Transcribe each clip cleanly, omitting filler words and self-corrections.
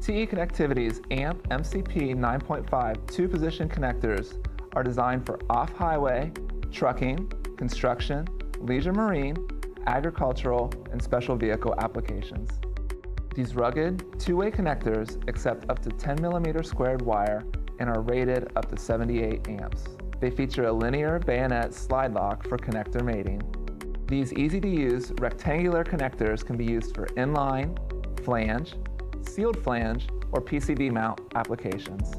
CE Connectivity's AMP MCP 9.5 2-position connectors are designed for off-highway, trucking, construction, leisure marine, agricultural, and special vehicle applications. These rugged, two-way connectors accept up to 10mm squared wire and are rated up to 78 amps. They feature a linear bayonet slide lock for connector mating. These easy-to-use rectangular connectors can be used for inline, flange, sealed flange, or PCB mount applications.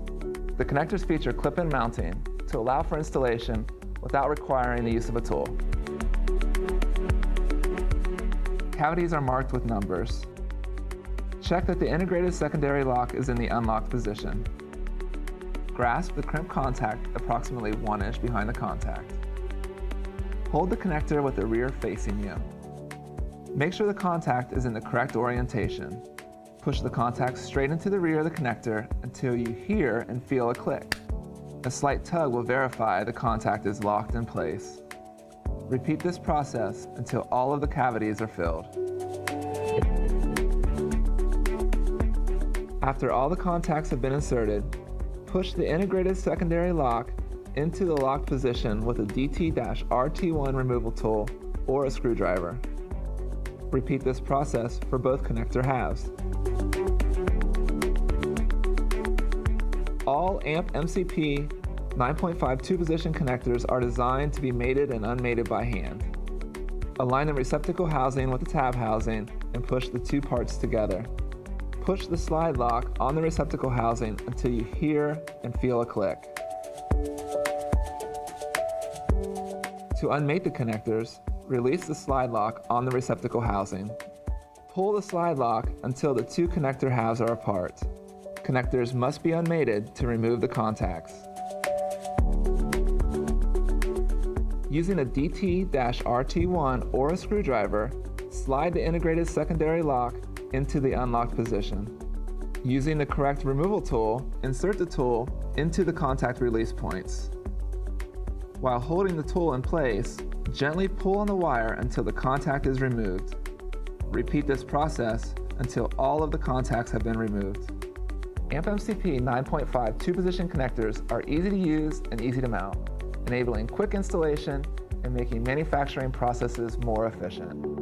The connectors feature clip-in mounting to allow for installation without requiring the use of a tool. Cavities are marked with numbers. Check that the integrated secondary lock is in the unlocked position. Grasp the crimp contact approximately 1 inch behind the contact. Hold the connector with the rear facing you. Make sure the contact is in the correct orientation. Push the contact straight into the rear of the connector until you hear and feel a click. A slight tug will verify the contact is locked in place. Repeat this process until all of the cavities are filled. After all the contacts have been inserted, push the integrated secondary lock into the locked position with a DT-RT1 removal tool or a screwdriver. Repeat this process for both connector halves. All AMP MCP 9.5 2-position connectors are designed to be mated and unmated by hand. Align the receptacle housing with the tab housing and push the two parts together. Push the slide lock on the receptacle housing until you hear and feel a click. To unmate the connectors, release the slide lock on the receptacle housing. Pull the slide lock until the two connector halves are apart. Connectors must be unmated to remove the contacts. Using a DT-RT1 or a screwdriver, slide the integrated secondary lock into the unlocked position. Using the correct removal tool, insert the tool into the contact release points. While holding the tool in place, gently pull on the wire until the contact is removed. Repeat this process until all of the contacts have been removed. AMP MCP 9.5 2-position connectors are easy to use and easy to mount, enabling quick installation and making manufacturing processes more efficient.